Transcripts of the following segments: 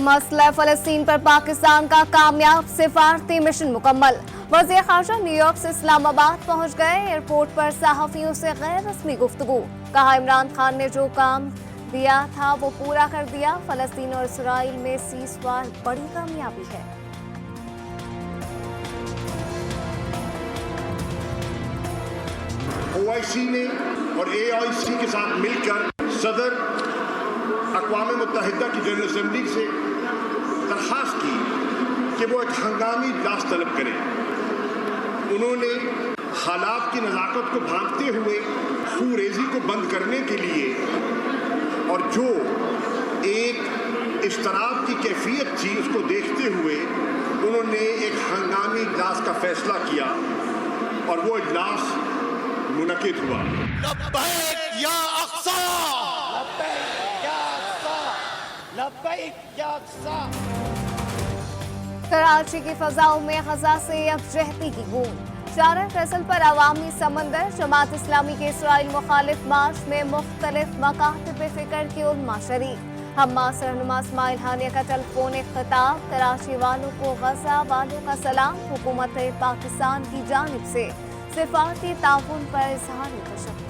मसला फलस्तीन पर पाकिस्तान का कामयाब सिफारती मिशन मुकम्मल। वज़ीर ख़ारजा न्यूयॉर्क से इस्लामाबाद पहुंच गए। एयरपोर्ट पर सहाफ़ियों से गैर रस्मी गुफ्तगू। कहा, इमरान खान ने जो काम दिया था वो पूरा कर दिया। फलस्तीन और इसराइल में सीज़फायर बड़ी कामयाबी है। OIC ने और AIC के साथ मिलकर सदर अक़वाम मुत्तहिदा की जनरल असम्बली से दरख्वास्त की कि वो एक हंगामी इजलास तलब करें। उन्होंने हालात की नज़ाकत को भांपते हुए सूरेज़ी को बंद करने के लिए और जो एक इस्तिराब की कैफियत थी उसको देखते हुए उन्होंने एक हंगामी इजलास का फैसला किया और वो इजलास मुनक़िद हुआ। लब्बैक या अक़सा, लब्बैक या अक़सा, लब्बैक या अक़सा। कराची की फजाओं में ग़ज़ा से यकजहती की गूंज। शारह फैसल पर अवामी समंदर। जमात इस्लामी के इसराइल मुखालिफ मार्च में मुख्तलिफ मकातब फ़िक्र की उलमा शरीक। हमास रहनुमा इस्माइल हानिया का टेलीफोनिक खिताब। कराची वालों को ग़ज़ा वालों का सलाम। हुकूमत पाकिस्तान की जानिब से सिफारती ताउन पर इज़हार तशक्कुर।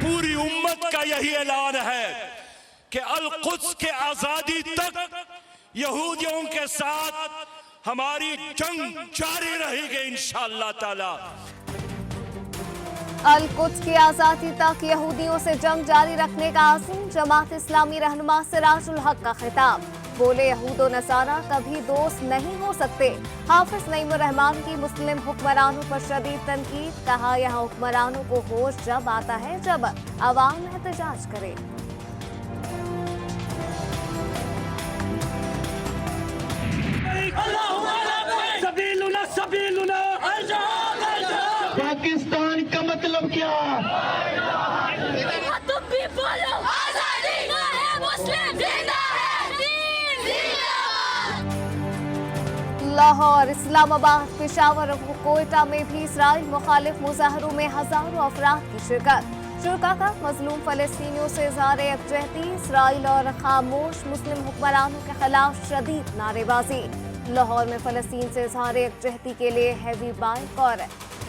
पूरी उम्मत का यही ऐलान है कि अल-कुद्स के आजादी तक यहूदियों के साथ हमारी जंग जारी रहेगी इंशाअल्लाह ताला। अल-कुद्स की आजादी तक यहूदियों से जंग जारी रखने का आज़म। जमात इस्लामी रहनुमा सिराजुल हक का खिताब। बोले, यहूद और नसारा कभी दोस्त नहीं हो सकते। हाफिज नईमुर रहमान की मुस्लिम हुक्मरानों पर शदीद तनकीद। कहा, यहाँ हुक्मरानों को होश जब आता है जब अवाम एहतजाज करे। पाकिस्तान का मतलब क्या? तुम भी बोलो, आजादी का है, मुस्लिम जिंदा है, दीन जिंदाबाद। लाहौर, इस्लामाबाद, पेशावर और कोयटा में भी इसराइल मुखालिफ मुजाहरों में हजारों अफराद की शिरकत। शुरा का मजलूम फलस्तीनियों से इज़हार यकजहती। इसराइल और खामोश मुस्लिम हुक्मरानों के खिलाफ शदीद नारेबाजी। लाहौर में फलस्तीन से इज़हार यकजहती के लिए हैवी बाइक और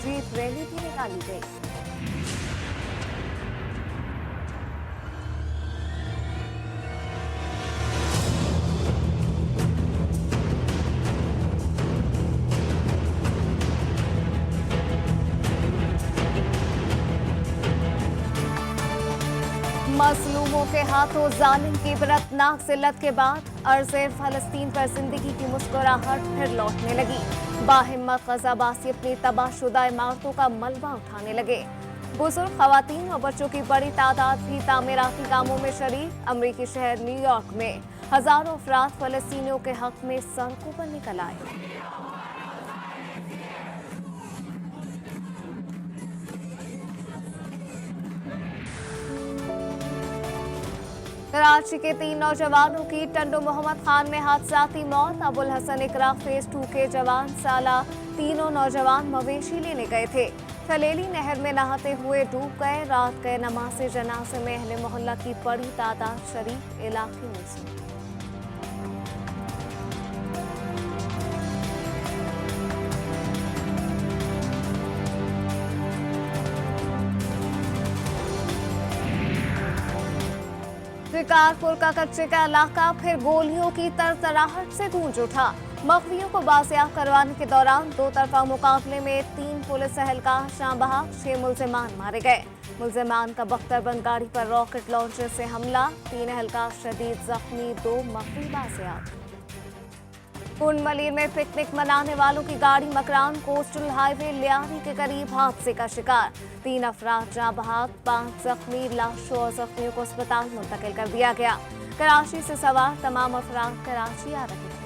जीप रैली भी निकाली गई। मजलूमों के हाथों जालिम की बरतनाक जिल्लत के बाद अर्ज़े फलस्तीन पर जिंदगी की मुस्कुराहट फिर लौटने लगी। बाहिम्मत ग़ज़ाबासी अपनी तबाहशुदा इमारतों का मलबा उठाने लगे। बुजुर्ग, ख़वातीन और बच्चों की बड़ी तादाद भी तामीराती कामों में शरीक। अमरीकी शहर न्यूयॉर्क में हजारों अफराद फलस्तीनियों के हक में सड़कों पर निकल आए। कराची के 3 नौजवानों की टंडो मोहम्मद खान में हादसाती मौत। अबुल हसन इकरा फेज 2 के जवान साला तीनों नौजवान मवेशी लेने गए थे। खलेली नहर में नहाते हुए डूब गए। रात गए नमाज जनाजे में अहले मोहल्ला की बड़ी तादाद शरीक। इलाके में से शिकारपुर का कच्चे का इलाका फिर गोलियों की तरतराहट से गूंज उठा। मखवियों को बाजियाब करवाने के दौरान दो तरफा मुकाबले में 3 पुलिस एहलकार शाह बहाक, 6 मुल्जिमान मारे गए। मुल्जिमान का बख्तरबंद गाड़ी पर रॉकेट लॉन्चर से हमला। 3 एहलकार शदीद जख्मी, 2 मखवी बाजियाब। कुंडमलीर में पिकनिक मनाने वालों की गाड़ी मकरान कोस्टल हाईवे लियारी के करीब हादसे का शिकार। 3 अफराद जाँ बहक, 5 जख्मी। लाशों और जख्मियों को अस्पताल मुंतकिल कर दिया गया। कराची से सवार तमाम अफराद कराची आ रहे थे।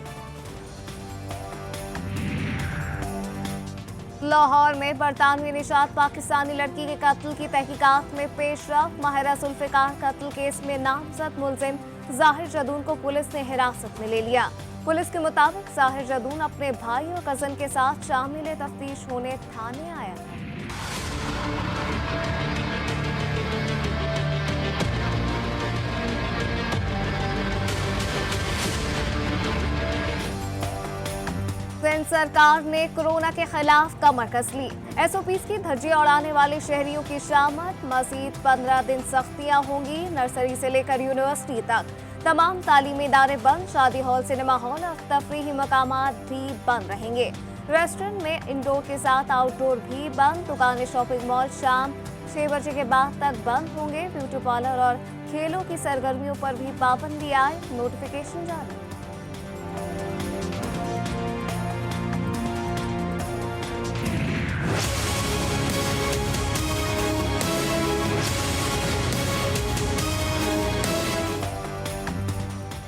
लाहौर में बरतानवी निशात पाकिस्तानी लड़की के कत्ल की तहकीकात में पेशरफ। माहिरा जुल्फिकार कत्ल केस में नामजद मुलजिम जाहिर जदून को पुलिस ने हिरासत में ले लिया। पुलिस के मुताबिक साहिर जदून अपने भाई और कजन के साथ शामिल तफ्तीश होने थाने आया। सिंध सरकार ने कोरोना के खिलाफ कमर कस ली। एसओपीज की धज्जियां उड़ाने वाले शहरियों की शामत। मजीद 15 दिन सख्तियां होंगी। नर्सरी से लेकर यूनिवर्सिटी तक तमाम तालीमी इदारे बंद। शादी हॉल, सिनेमा हॉल और तफरीही मकामात भी बंद रहेंगे। रेस्टोरेंट में इंडोर के साथ आउटडोर भी बंद। दुकानें, शॉपिंग मॉल शाम 6 बजे के बाद तक बंद होंगे। ब्यूटी पार्लर और खेलों की सरगर्मियों पर भी पाबंदी आए। नोटिफिकेशन जारी।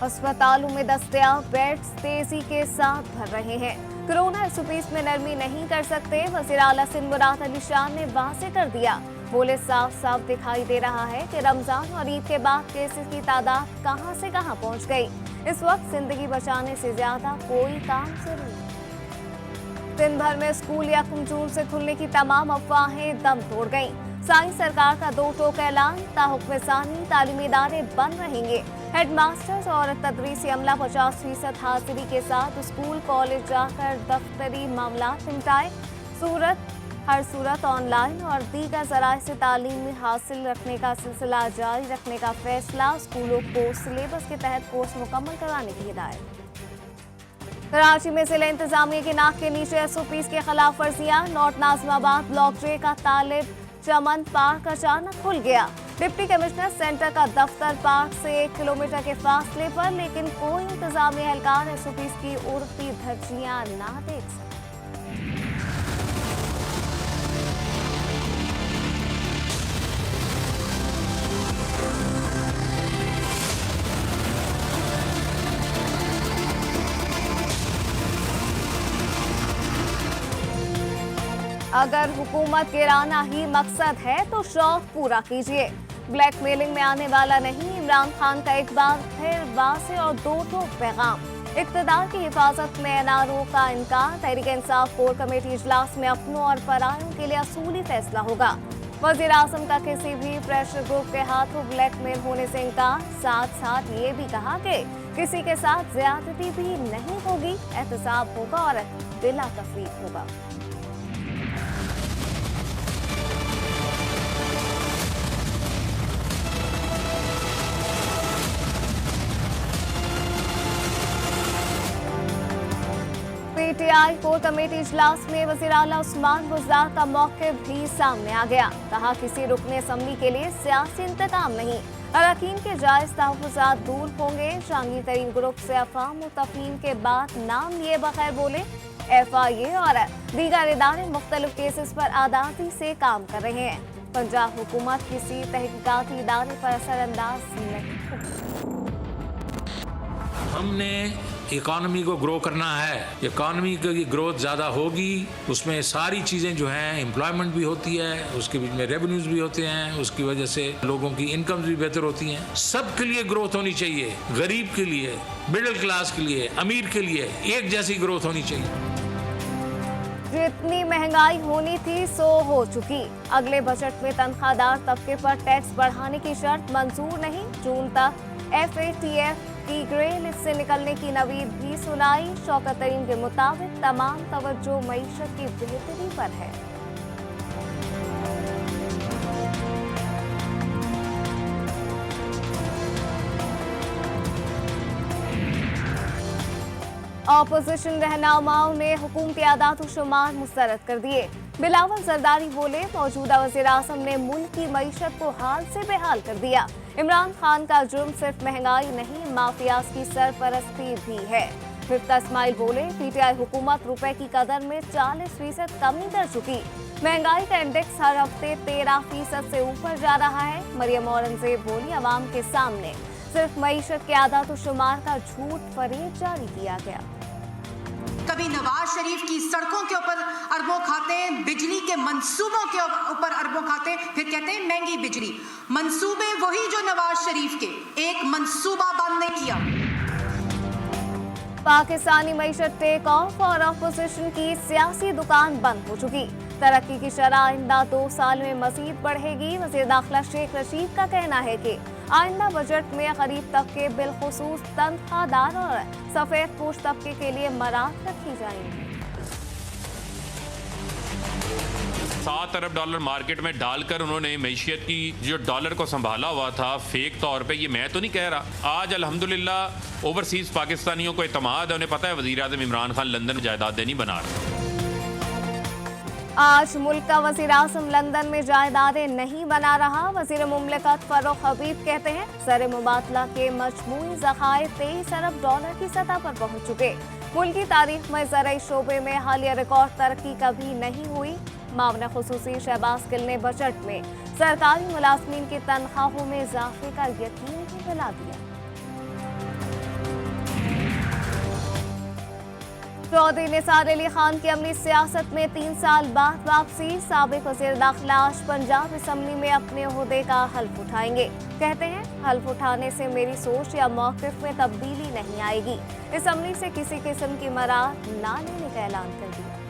अस्पतालों में दस्तयाब बेड्स तेजी के साथ भर रहे हैं। कोरोना एसओपीज में नरमी नहीं कर सकते। वज़ीर आला सिंध मुराद अली शाह ने वाज़ेह कर दिया। बोले, साफ साफ दिखाई दे रहा है कि रमजान और ईद के बाद केसेस की तादाद कहां से कहां पहुंच गई। इस वक्त जिंदगी बचाने से ज्यादा कोई काम जरूरी नहीं। दिन भर में स्कूल 1 जून से खुलने की तमाम अफवाहें दम तोड़ गईं। साइंस सरकार का 2 टोक ऐलान। ताहुक्म सानी तालीमी इदारे बंद रहेंगे। हेडमास्टर्स और तदरीसी अमला 50% हाजिरी के साथ स्कूल कॉलेज जाकर दफ्तरी मामला निपटाए। हर सूरत ऑनलाइन और दीगर जराए से तालीम हासिल रखने का सिलसिला जारी रखने का फैसला। स्कूलों को सिलेबस के तहत कोर्स मुकम्मल कराने की हिदायत। कराची में जिला इंतजामिया के नाक के नीचे एसओपीज के खिलाफ वर्जियां। नॉर्थ नाज़िमाबाद ब्लॉक जे का तालिब चमन पार्क अचानक खुल गया। डिप्टी कमिश्नर सेंटर का दफ्तर पार्क से 1 किलोमीटर के फासले पर, लेकिन कोई इंतजामी एहलकार एसओपीज की उड़ती धज्जियां ना देख सके। अगर हुकूमत गिराना ही मकसद है तो शौक पूरा कीजिए। ब्लैकमेलिंग में आने वाला नहीं। इमरान खान का एक बार फिर वाज़ेह और 2 टोक पैगाम। इक़्तिदार की हिफाजत में एनआरओ का इनकार। तहरीक इंसाफ कोर कमेटी इजलास में अपनों और परायों के लिए असूली फैसला होगा। वज़ीर आज़म का किसी भी प्रेशर ग्रुप के हाथों ब्लैकमेल होने से इनकार। साथ साथ ये भी कहा कि किसी के साथ ज्यादती भी नहीं होगी। एहतसाब होगा और बिला तफरीक होगा। पीटीआई कोर कमेटी इजलास में वज़ीर आला उस्मान बुज़दार का मौक़िफ़ भी सामने आ गया। कहा, किसी रुकने असम्बली के लिए सियासी इंतकाम नहीं। अरकान के जायज़ तहफ़्फ़ुज़ात दूर होंगे। जहांगीर तरीन ग्रुप से अफ़ाम व तफ़हीम के बाद नाम लिए बगैर बोले। FIA और दीगर इदारे मुख्तलिफ केसेस पर आज़ादी से काम कर रहे हैं। पंजाब हुकूमत किसी तहक़ीक़ाती इदारे पर असरअंदाज नहीं। हमने इकॉनमी को ग्रो करना है। इकॉनमी की ग्रोथ ज़्यादा होगी, उसमें सारी चीज़ें जो हैं, एम्प्लॉयमेंट भी होती है, उसके बीच में रेवेन्यूज भी होते हैं, उसकी वजह से लोगों की इनकम भी बेहतर होती हैं। सबके लिए ग्रोथ होनी चाहिए। गरीब के लिए, मिडिल क्लास के लिए, अमीर के लिए एक जैसी ग्रोथ होनी चाहिए। जितनी महंगाई होनी थी सो हो चुकी। अगले बजट में तनख्वाहदार तबके पर टैक्स बढ़ाने की शर्त मंजूर नहीं। जून तक FATF की ग्रे लिस्ट से निकलने की नवीद भी सुनाई। शौकत तरीन के मुताबिक तमाम तवज्जो मईशत की बेहतरी पर है। ऑपोजिशन रहनुमाओं ने हुकूमती आदात व शुमार मुस्तरद कर दिए। बिलावल जरदारी बोले, मौजूदा वज़ीर आज़म ने मुल्क की मईशत को हाल से बेहाल कर दिया। इमरान खान का जुर्म सिर्फ महंगाई नहीं, माफियाज की सरपरस्ती भी है। मिफ्ता इस्माइल बोले, PTI हुकूमत रुपए की कदर में 40% कमी कर चुकी। महंगाई का इंडेक्स हर हफ्ते 13% से ऊपर जा रहा है। मरियम औरंगजेब बोली, अवाम के सामने सिर्फ मईशत के आदात शुमार का झूठ फरेब जारी किया गया। कभी नवाज शरीफ की सड़कों के ऊपर अरबों खाते हैं, बिजली के मंसूबों के ऊपर अरबों खाते हैं, फिर कहते हैं महंगी बिजली। मंसूबे वही जो नवाज शरीफ के, एक मंसूबा बंद नहीं किया। पाकिस्तानी मईशत टेक ऑफ और अपोजिशन की सियासी दुकान बंद हो चुकी। तरक्की की शरह आइंदा 2 साल में मजीद बढ़ेगी। वज़ीर दाखिला शेख रशीद का कहना है कि आइंदा बजट में गरीब तबके बिलखुसूस तनख्वाहदार और सफेद पोश तबके के लिए मराहत रखी जाएंगी। $7 अरब मार्केट में डालकर उन्होंने मैशियत की जो डॉलर को संभाला हुआ था फेक तौर पे, ये मैं तो नहीं कह रहा। आज अल्हम्दुलिल्लाह ओवरसीज पाकिस्तानियों को इत्मीनान है, उन्हें पता है वज़ीर आज़म इमरान खान लंदन जायदादें नहीं बना रहे। आज मुल्क का वज़ीर आज़म लंदन में जायदादें नहीं बना रहा। वज़ीर मुमलिकत फर्रुख हबीब कहते हैं ज़र मुबादला के मजमूई ज़खायर $23 अरब की सतह पर पहुँच चुके। मुल्क की तारीख में ज़राई शोबे में हालिया रिकॉर्ड तरक्की कभी नहीं हुई। मामला खुसूसी शहबाज गिल ने बजट में सरकारी मुलाजमीन की तनख्वाहों में इजाफे का यकीन भी दिला दिया। चौधरी निसार अली खान की अमली सियासत में 3 साल बाद वापसी। साबिक वज़ीर दाखिला आज पंजाब असम्बली में अपने ओहदे का हल्फ उठाएंगे। कहते हैं हल्फ उठाने से मेरी सोच या मौक़िफ़ में तब्दीली नहीं आएगी। असम्बली से किसी किस्म की मराद ना लेने का ऐलान कर दिया।